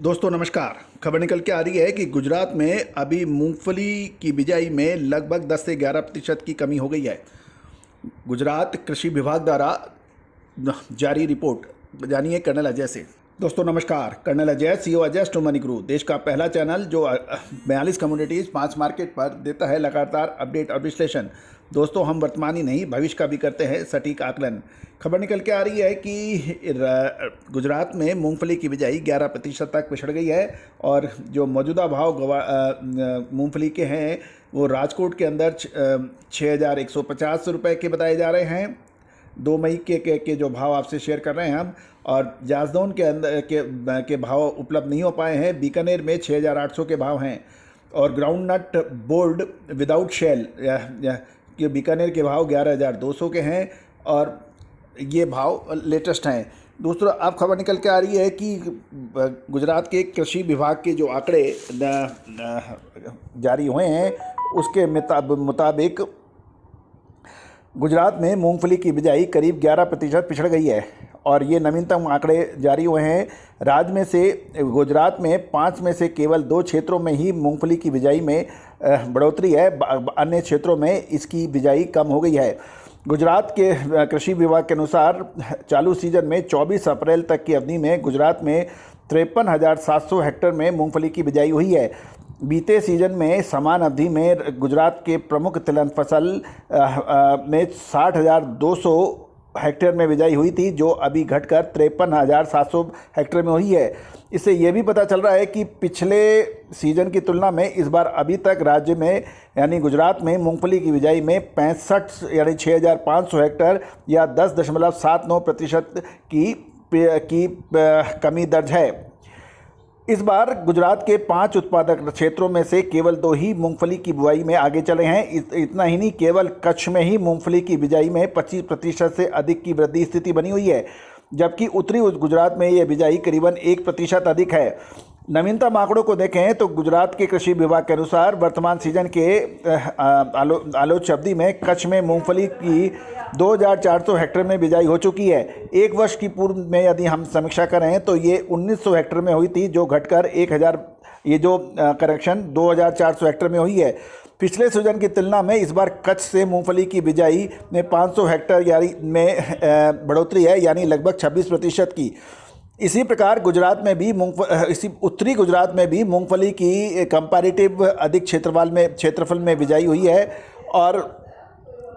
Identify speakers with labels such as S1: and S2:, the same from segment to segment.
S1: दोस्तों नमस्कार। खबर निकल के आ रही है कि गुजरात में अभी मूंगफली की बिजाई में लगभग 10 से 11% की कमी हो गई है। गुजरात कृषि विभाग द्वारा जारी रिपोर्ट, जानिए कर्नल अजय से। दोस्तों नमस्कार, कर्नल अजय, सीईओ अजय स्टो मनी ग्रुप, देश का पहला चैनल जो 42 कम्युनिटीज़ 5 मार्केट पर देता है लगातार अपडेट और विश्लेषण। दोस्तों हम वर्तमान ही नहीं भविष्य का भी करते हैं सटीक आकलन। खबर निकल के आ रही है कि गुजरात में मूंगफली की बिजाई 11% तक पिछड़ गई है और जो मौजूदा भाव मूंगफली के हैं वो राजकोट के अंदर 6,150 रुपये के बताए जा रहे हैं। 2 मई के जो भाव आपसे शेयर कर रहे हैं हम, और जासदौन के अंदर के भाव उपलब्ध नहीं हो पाए हैं। बीकानेर में 6,800 के भाव हैं और groundnut board without shell के बीकानेर के भाव 11,200 के हैं और ये भाव लेटेस्ट हैं। दूसरा अब खबर निकल के आ रही है कि गुजरात के कृषि विभाग के जो आंकड़े जारी हुए हैं उसके मुताबिक गुजरात में मूंगफली की बिजाई करीब 11% पिछड़ गई है और ये नवीनतम आंकड़े जारी हुए हैं। राज्य में से गुजरात में 5 में से केवल 2 क्षेत्रों में ही मूंगफली की बिजाई में बढ़ोतरी है, अन्य क्षेत्रों में इसकी बिजाई कम हो गई है। गुजरात के कृषि विभाग के अनुसार चालू सीजन में 24 अप्रैल तक की अवधि में गुजरात में 53,700 हेक्टेयर में मूंगफली की बिजाई हुई है। बीते सीजन में समान अवधि में गुजरात के प्रमुख तिलहन फसल में 60,200 हेक्टेयर में बिजाई हुई थी, जो अभी घटकर 53,700 हेक्टेयर में हुई है। इससे ये भी पता चल रहा है कि पिछले सीजन की तुलना में इस बार अभी तक राज्य में यानी गुजरात में मूंगफली की बिजाई में 65 यानी 6,500 हेक्टेयर या 10.79% की कमी दर्ज है। इस बार गुजरात के 5 उत्पादक क्षेत्रों में से केवल 2 ही मूंगफली की बुआई में आगे चले हैं। इतना ही नहीं, केवल कच्छ में ही मूंगफली की बिजाई में 25% से अधिक की वृद्धि स्थिति बनी हुई है, जबकि उत्तरी गुजरात में यह बिजाई करीबन 1% अधिक है। नवीनतम आंकड़ों को देखें तो गुजरात के कृषि विभाग के अनुसार वर्तमान सीजन के आलोच्य अवधि में कच्छ में मूंगफली की 2,400 हेक्टेयर में बिजाई हो चुकी है। एक वर्ष की पूर्व में यदि हम समीक्षा करें तो ये 1,900 हेक्टेयर में हुई थी, जो घटकर 2,400 हेक्टेयर में हुई है। पिछले सीजन की तुलना में इस बार कच्छ से मूंगफली की बिजाई में 500 हेक्टेयर में बढ़ोतरी है, यानी लगभग 26% की। इसी प्रकार गुजरात में भी उत्तरी गुजरात में भी मूंगफली की कंपैरेटिव अधिक क्षेत्रफल में बिजाई हुई है और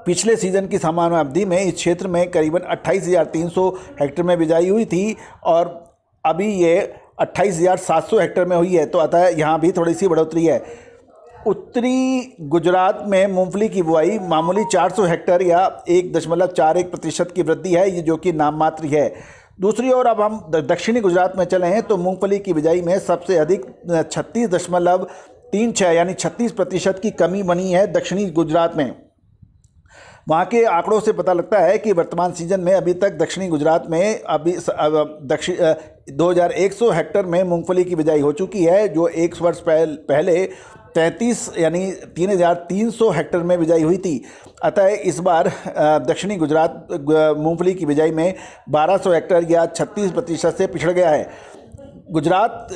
S1: पिछले सीजन की समान अवधि में इस क्षेत्र में करीबन 28,300 हेक्टेयर में बिजाई हुई थी और अभी ये 28,700 हेक्टेयर में हुई है, तो अतः यहाँ भी थोड़ी सी बढ़ोतरी है। उत्तरी गुजरात में मूंगफली की बुआई मामूली 400 हेक्टेयर या 1.41% की वृद्धि है, ये जो कि नाम मात्र है। दूसरी ओर अब हम दक्षिणी गुजरात में चले हैं तो मूंगफली की बिजाई में सबसे अधिक 36.36 यानी 36% की कमी बनी है दक्षिणी गुजरात में। वहाँ के आंकड़ों से पता लगता है कि वर्तमान सीजन में अभी तक दक्षिणी गुजरात में 2,100 हेक्टेयर में मूंगफली की बिजाई हो चुकी है, जो एक वर्ष पहले 33 यानी 3,300 हेक्टेयर में बिजाई हुई थी। अतः इस बार दक्षिणी गुजरात मूंगफली की बिजाई में 1,200 हेक्टेयर या 36% से पिछड़ गया है। गुजरात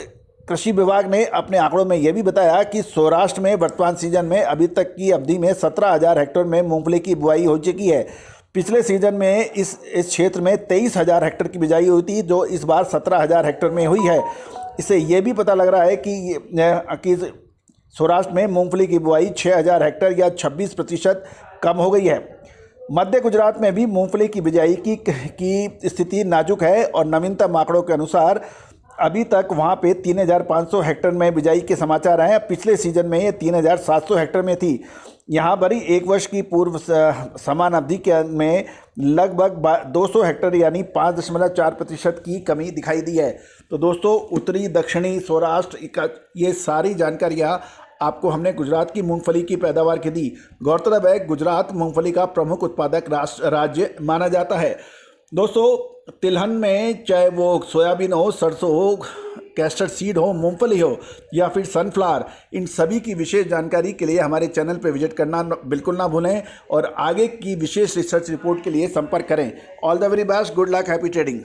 S1: कृषि विभाग ने अपने आंकड़ों में यह भी बताया कि सौराष्ट्र में वर्तमान सीजन में अभी तक की अवधि में 17,000 हेक्टेयर में मूंगफली की बुआई हो चुकी है। पिछले सीजन में इस क्षेत्र में 23,000 हेक्टेयर की बिजाई हुई थी, जो इस बार 17,000 हेक्टेयर में हुई है। इससे यह भी पता लग रहा है कि सौराष्ट्र में मूंगफली की बुआई 6,000 हेक्टेयर या 26% कम हो गई है। मध्य गुजरात में भी मूंगफली की बिजाई की स्थिति नाजुक है और नवीनतम आंकड़ों के अनुसार अभी तक वहाँ पे 3,500 हेक्टेयर में बिजाई के समाचार हैं। पिछले सीजन में ये 3,700 हेक्टेयर में थी। यहाँ पर ही एक वर्ष की पूर्व समान अवधि में लगभग 200 हेक्टेयर यानी 5.4% की कमी दिखाई दी है। तो दोस्तों उत्तरी दक्षिणी सौराष्ट्र ये सारी जानकारियाँ आपको हमने गुजरात की मूंगफली की पैदावार की दी। गौरतलब है गुजरात मूंगफली का प्रमुख उत्पादक राज्य माना जाता है। दोस्तों तिलहन में चाहे वो सोयाबीन हो, सरसों हो, कैस्टर सीड हो, मूंगफली हो या फिर सनफ्लावर, इन सभी की विशेष जानकारी के लिए हमारे चैनल पर विजिट करना बिल्कुल ना भूलें और आगे की विशेष रिसर्च रिपोर्ट के लिए संपर्क करें। All the very best, good luck, happy trading.